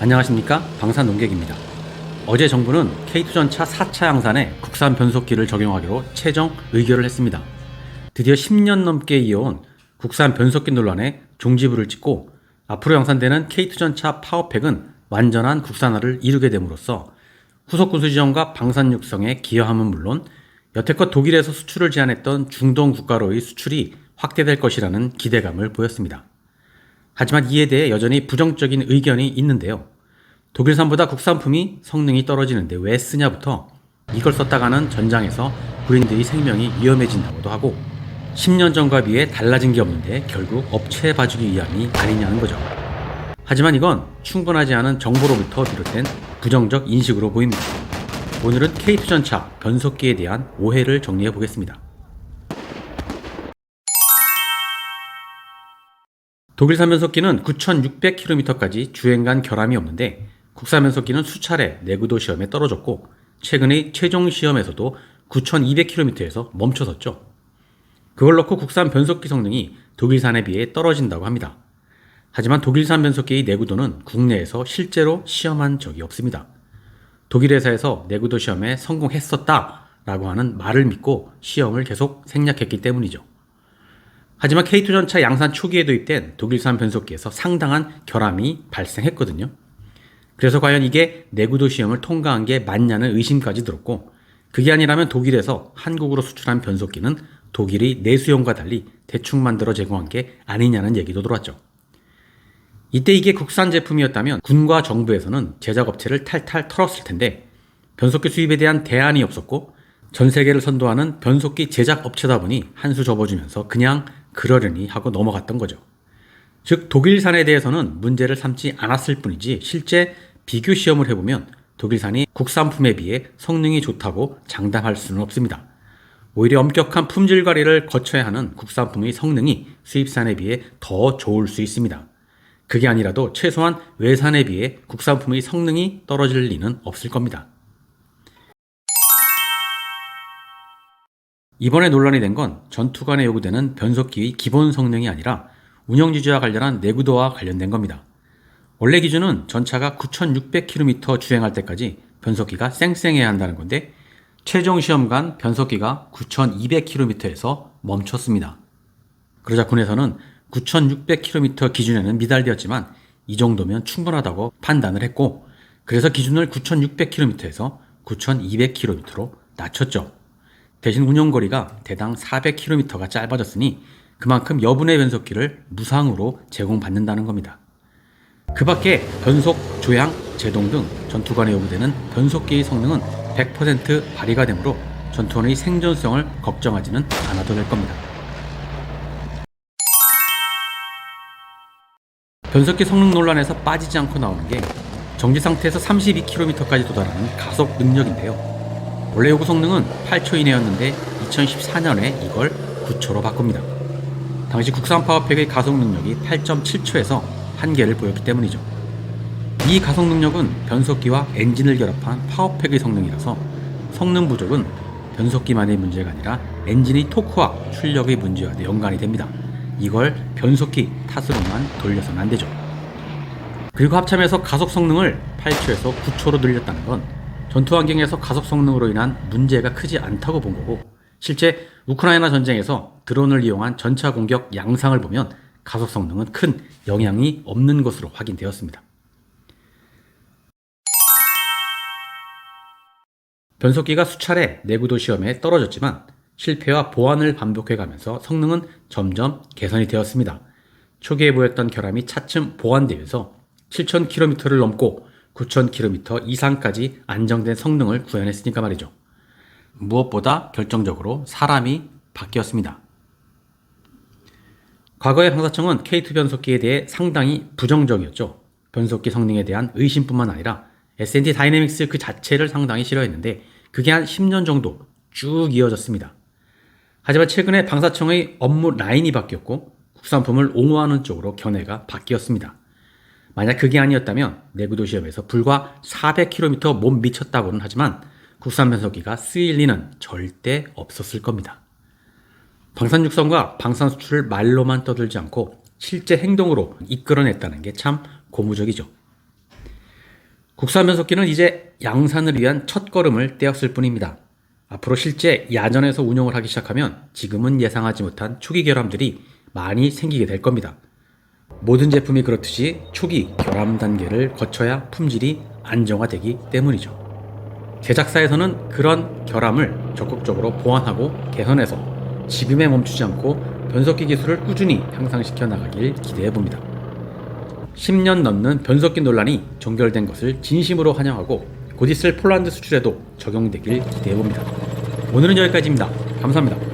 안녕하십니까, 방산농객입니다. 어제 정부는 K2 전차 4차 양산에 국산 변속기를 적용하기로 최종 의결을 했습니다. 드디어 10년 넘게 이어온 국산 변속기 논란에 종지부를 찍고 앞으로 양산되는 K2 전차 파워팩은 완전한 국산화를 이루게 됨으로써 후속 군수 지원과 방산 육성에 기여함은 물론 여태껏 독일에서 수출을 제한했던 중동 국가로의 수출이 확대될 것이라는 기대감을 보였습니다. 하지만 이에 대해 여전히 부정적인 의견이 있는데요. 독일산보다 국산품이 성능이 떨어지는데 왜 쓰냐부터 이걸 썼다가는 전장에서 군인들의 생명이 위험해진다고도 하고 10년 전과 비해 달라진 게 없는데 결국 업체에 봐주기 위함이 아니냐는 거죠. 하지만 이건 충분하지 않은 정보로부터 비롯된 부정적 인식으로 보입니다. 오늘은 K2 전차 변속기에 대한 오해를 정리해 보겠습니다. 독일산 변속기는 9,600km까지 주행간 결함이 없는데 국산 변속기는 수차례 내구도 시험에 떨어졌고 최근의 최종 시험에서도 9,200km에서 멈춰섰죠. 그걸 놓고 국산 변속기 성능이 독일산에 비해 떨어진다고 합니다. 하지만 독일산 변속기의 내구도는 국내에서 실제로 시험한 적이 없습니다. 독일 회사에서 내구도 시험에 성공했었다라고 하는 말을 믿고 시험을 계속 생략했기 때문이죠. 하지만 K2 전차 양산 초기에 도입된 독일산 변속기에서 상당한 결함이 발생했거든요. 그래서 과연 이게 내구도 시험을 통과한 게 맞냐는 의심까지 들었고, 그게 아니라면 독일에서 한국으로 수출한 변속기는 독일의 내수용과 달리 대충 만들어 제공한 게 아니냐는 얘기도 들어왔죠. 이때 이게 국산 제품이었다면 군과 정부에서는 제작업체를 탈탈 털었을 텐데 변속기 수입에 대한 대안이 없었고 전 세계를 선도하는 변속기 제작업체다 보니 한 수 접어주면서 그냥 그러려니 하고 넘어갔던 거죠. 즉 독일산에 대해서는 문제를 삼지 않았을 뿐이지 실제 비교 시험을 해보면 독일산이 국산품에 비해 성능이 좋다고 장담할 수는 없습니다. 오히려 엄격한 품질 관리를 거쳐야 하는 국산품의 성능이 수입산에 비해 더 좋을 수 있습니다. 그게 아니라도 최소한 외산에 비해 국산품의 성능이 떨어질 리는 없을 겁니다. 이번에 논란이 된 건 전투관에 요구되는 변속기의 기본 성능이 아니라 운영지지와 관련한 내구도와 관련된 겁니다. 원래 기준은 전차가 9,600km 주행할 때까지 변속기가 쌩쌩해야 한다는 건데 최종 시험간 변속기가 9,200km에서 멈췄습니다. 그러자 군에서는 9,600km 기준에는 미달되었지만 이 정도면 충분하다고 판단을 했고 그래서 기준을 9,600km에서 9,200km로 낮췄죠. 대신 운용거리가 대당 400km가 짧아졌으니 그만큼 여분의 변속기를 무상으로 제공받는다는 겁니다. 그 밖에 변속, 조향, 제동 등 전투관에 요구되는 변속기의 성능은 100% 발휘가 되므로 전투원의 생존성을 걱정하지는 않아도 될 겁니다. 변속기 성능 논란에서 빠지지 않고 나오는 게 정지 상태에서 32km까지 도달하는 가속 능력인데요. 원래 요구 성능은 8초 이내였는데 2014년에 이걸 9초로 바꿉니다. 당시 국산 파워팩의 가속 능력이 8.7초에서 한계를 보였기 때문이죠. 이 가속 능력은 변속기와 엔진을 결합한 파워팩의 성능이라서 성능 부족은 변속기만의 문제가 아니라 엔진의 토크와 출력의 문제와도 연관이 됩니다. 이걸 변속기 탓으로만 돌려서는 안 되죠. 그리고 합참에서 가속 성능을 8초에서 9초로 늘렸다는 건 전투 환경에서 가속 성능으로 인한 문제가 크지 않다고 본 거고 실제 우크라이나 전쟁에서 드론을 이용한 전차 공격 양상을 보면 가속 성능은 큰 영향이 없는 것으로 확인되었습니다. 변속기가 수차례 내구도 시험에 떨어졌지만 실패와 보완을 반복해가면서 성능은 점점 개선이 되었습니다. 초기에 보였던 결함이 차츰 보완되면서 7,000km를 넘고 9,000km 이상까지 안정된 성능을 구현했으니까 말이죠. 무엇보다 결정적으로 사람이 바뀌었습니다. 과거의 방사청은 K2 변속기에 대해 상당히 부정적이었죠. 변속기 성능에 대한 의심뿐만 아니라 S&T 다이내믹스 그 자체를 상당히 싫어했는데 그게 한 10년 정도 쭉 이어졌습니다. 하지만 최근에 방사청의 업무 라인이 바뀌었고 국산품을 옹호하는 쪽으로 견해가 바뀌었습니다. 만약 그게 아니었다면 내구도 시험에서 불과 400km 못 미쳤다고는 하지만 국산 변속기가 쓰일 리는 절대 없었을 겁니다. 방산 육성과 방산 수출을 말로만 떠들지 않고 실제 행동으로 이끌어냈다는 게 참 고무적이죠. 국산 변속기는 이제 양산을 위한 첫걸음을 떼었을 뿐입니다. 앞으로 실제 야전에서 운용을 하기 시작하면 지금은 예상하지 못한 초기 결함들이 많이 생기게 될 겁니다. 모든 제품이 그렇듯이 초기 결함 단계를 거쳐야 품질이 안정화되기 때문이죠. 제작사에서는 그런 결함을 적극적으로 보완하고 개선해서 지금에 멈추지 않고 변속기 기술을 꾸준히 향상시켜 나가길 기대해 봅니다. 10년 넘는 변속기 논란이 종결된 것을 진심으로 환영하고 곧 있을 폴란드 수출에도 적용되길 기대해 봅니다. 오늘은 여기까지입니다. 감사합니다.